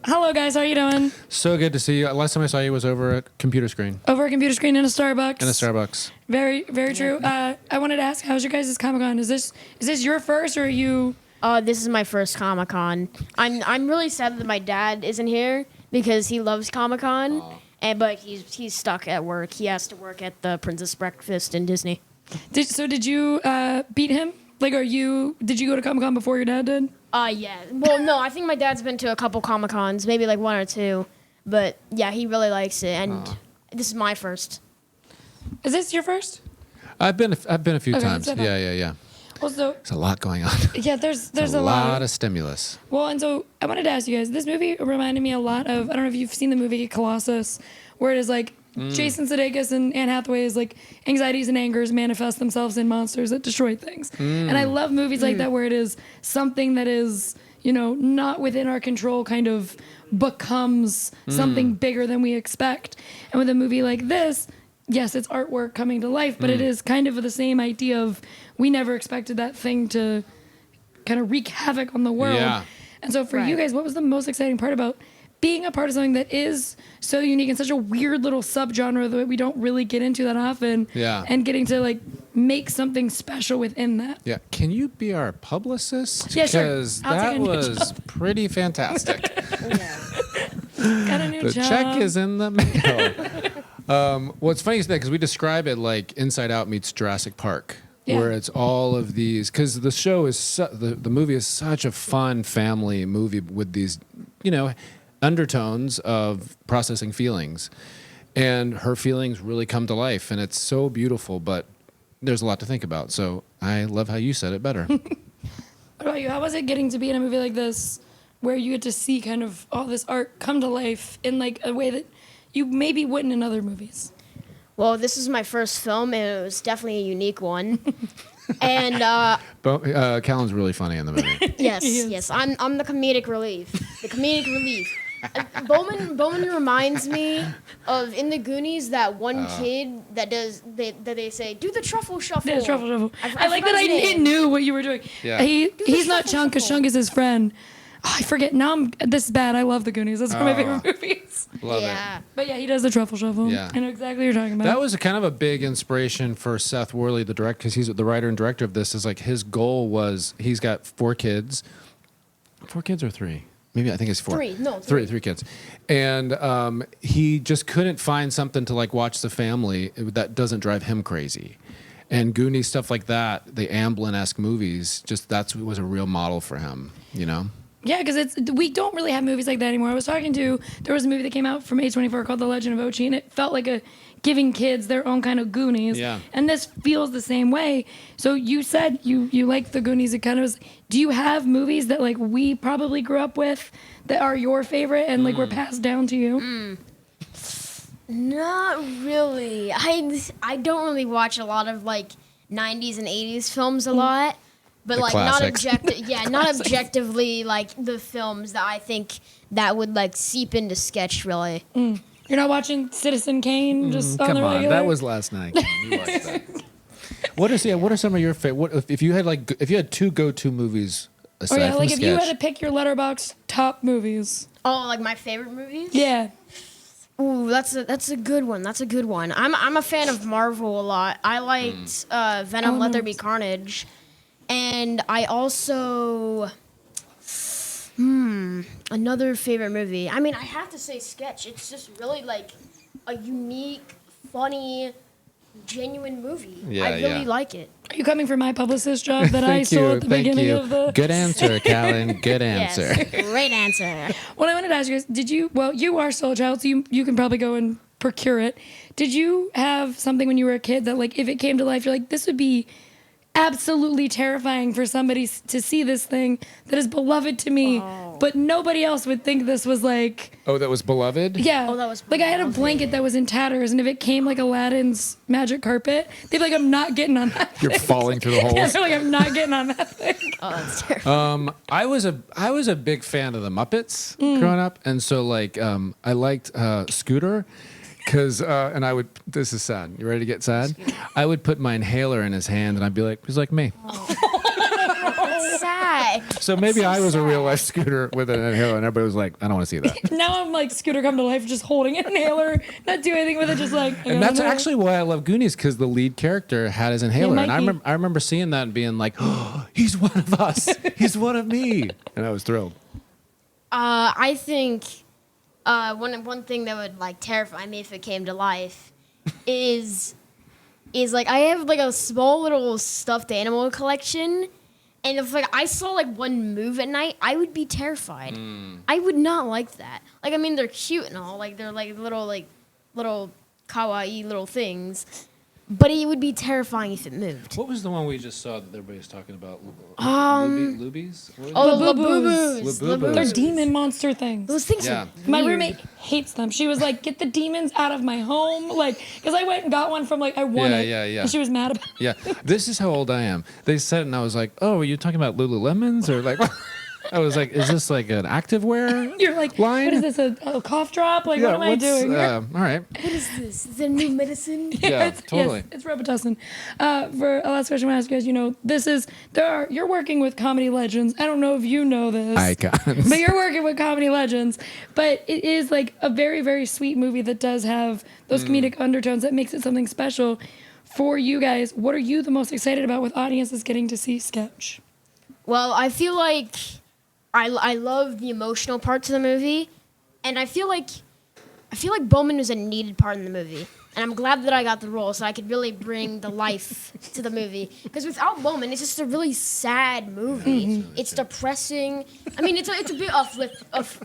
Hello, guys. How are you doing? So good to see you. Last time I saw you was over a computer screen. Over a computer screen in a Starbucks. In a Starbucks. Very, very true. I wanted to ask, how's your guys' Comic-Con? Is this your first, or are you... This is my first Comic-Con. I'm really sad that my dad isn't here because he loves Comic-Con, but he's stuck at work. He has to work at the Princess Breakfast in Disney. Did you beat him? Like, did you go to Comic-Con before your dad did? Yeah. Well, no, I think my dad's been to a couple Comic-Cons, maybe like one or two. But yeah, he really likes it, and this is my first. Is this your first? I've been a few times. Okay. Yeah. Well, so There's a lot going on. yeah, there's a lot of stimulus. Well, and so I wanted to ask you guys. This movie reminded me a lot of, I don't know if you've seen the movie Colossus, where it is like Jason Sudeikis and Anne Hathaway's like anxieties and angers manifest themselves in monsters that destroy things. And I love movies like that where it is something that is, not within our control kind of becomes something bigger than we expect. And with a movie like this, yes, it's artwork coming to life, but it is kind of the same idea of we never expected that thing to kind of wreak havoc on the world. Yeah. And so for you guys, what was the most exciting part about being a part of something that is so unique and such a weird little subgenre that we don't really get into that often? Yeah. And getting to like make something special within that. Yeah. Can you be our publicist? Yeah, sure. Because I'll that take a new was pretty fantastic. Got a new The job. check is in the mail. What's funny is that because we describe it like Inside Out meets Jurassic Park. Yeah. Where it's all of these, because the show is the movie is such a fun family movie with these, undertones of processing feelings, and her feelings really come to life, and it's so beautiful. But there's a lot to think about. So I love how you said it better. What about you? How was it getting to be in a movie like this, where you get to see kind of all this art come to life in like a way that you maybe wouldn't in other movies? Well, this is my first film, and it was definitely a unique one. And Callan's really funny in the movie. yes, I'm the comedic relief. The comedic relief. Bowman reminds me of in the Goonies that one kid that they say do the truffle shuffle. Yeah, truffle shuffle. I like that I knew what you were doing. Yeah. He's not Chunk, because Chunk is his friend. Oh, I forget. Now this is bad. I love the Goonies. That's one of my favorite movies. Love it. But yeah, he does the truffle shuffle. Yeah. I know exactly what you're talking about. That was a kind of a big inspiration for Seth Worley, the director, because he's the writer and director of this. Is like his goal was he's got 4 kids. 4 kids or 3? Maybe I think it's 4. 3 kids, and he just couldn't find something to like watch the family that doesn't drive him crazy. And Goonies, stuff like that, the Amblin-esque movies, was a real model for him. Yeah, because we don't really have movies like that anymore. There was a movie that came out from A24 called The Legend of Ochi, and it felt like giving kids their own kind of Goonies. Yeah. And this feels the same way. So you said you like the Goonies. It kind of was, do you have movies that like we probably grew up with that are your favorite and like were passed down to you? Not really. I don't really watch a lot of like 90s and 80s films a lot. But The like classics. not objectively like the films that I think that would like seep into sketch really. You're not watching Citizen Kane just on Come the on, regular? that was last night. You watched that. What are some of your favorite? If you had 2 go-to movies aside Oh yeah, from like sketch? if you had to pick your Letterboxd top movies. Oh, like my favorite movies? Yeah. Ooh, that's a good one. That's a good one. I'm a fan of Marvel a lot. I liked Venom, Let There Be Carnage. And I also, another favorite movie. I mean, I have to say Sketch. It's just really like a unique, funny, genuine movie. Yeah, I really like it. Are you coming for my publicist job that I stole at the beginning of the... Good answer, Callan. Good answer. Yes, great answer. What I wanted to ask you is, you are still a child, so you can probably go and procure it. Did you have something when you were a kid that, like, if it came to life, you're like, this would be absolutely terrifying for somebody to see this thing that is beloved to me, but nobody else would think this was like... Oh, that was beloved? Yeah. Oh, that was like, I had a blanket that was in tatters, and if it came like Aladdin's magic carpet, they'd be like, I'm not getting on that You're thing. falling through the holes. Yeah, they're like, I'm not getting on that thing. Oh, that's terrible. I was a big fan of the Muppets growing up, and so like I liked Scooter. Because, and I would, this is sad. You ready to get sad? I would put my inhaler in his hand, and I'd be like, he's like me. That's sad. So maybe I was a real life Scooter with an inhaler, and everybody was like, "I don't want to see that." Now I'm like Scooter come to life, just holding an inhaler, not doing anything with it, just like. And that's actually why I love Goonies, because the lead character had his inhaler, and I remember seeing that and being like, "Oh, he's one of us. He's one of me," and I was thrilled. I think one thing that would like terrify me if it came to life is like I have like a small little stuffed animal collection, and if like I saw like one move at night, I would be terrified. I would not like that. Like I mean, they're cute and all, like they're like little kawaii little things, but it would be terrifying if it moved. What was the one we just saw that everybody's talking about? Lubies? Labubus. They're demon monster things. Those things Yeah. are My weird. roommate hates them. She was like, "Get the demons out of my home!" Like, because I went and got one from like I won it. Yeah. And she was mad about it. Yeah, this is how old I am. They said it, and I was like, "Oh, are you talking about Lululemons or like?" I was like, "Is this like an activewear?" You're like, line? "What is this? A cough drop? Like, what am I doing?" All right. What is this? Is it a new medicine? Yeah, totally. Yes, it's Robitussin. For a last question I want to ask you guys, you're working with comedy legends. I don't know if you know this. Icons. But you're working with comedy legends. But it is like a very, very sweet movie that does have those comedic undertones that makes it something special. For you guys, what are you the most excited about with audiences getting to see Sketch? Well, I feel like I love the emotional parts of the movie, and I feel like Bowman was a needed part in the movie, and I'm glad that I got the role so I could really bring the life to the movie. Because without Bowman, it's just a really sad movie. It's depressing. I mean, it's a bit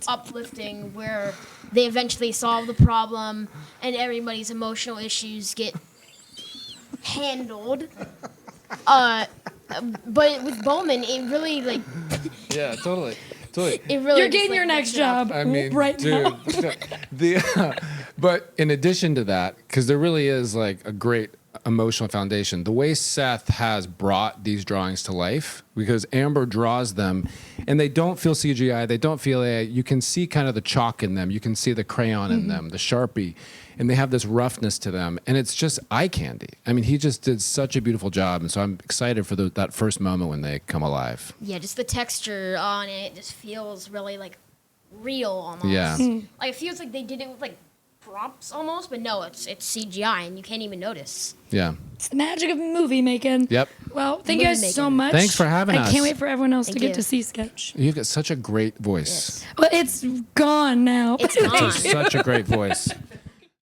uplifting where they eventually solve the problem and everybody's emotional issues get handled. But with Bowman, it really like. Yeah, totally. It really You're just, getting like, your next lifts it up. job I mean, right now. But in addition to that, because there really is like a great emotional foundation, the way Seth has brought these drawings to life, because Amber draws them, and they don't feel CGI, they don't feel AI. You can see kind of the chalk in them, you can see the crayon in them, the Sharpie, and they have this roughness to them, and it's just eye candy. I mean, he just did such a beautiful job, and so I'm excited for that first moment when they come alive. Yeah, just the texture on it just feels really like real almost. Yeah. Like it feels like they did it with like props almost, but no, it's CGI and you can't even notice. Yeah. It's the magic of movie making. Yep. Well, thank you guys so Movie-making. much. Thanks for having I us. can't wait for everyone else to Thank get you. to see Sketch. You've got such a great voice. Yes. Well, it's gone now. It's gone. Such a great voice.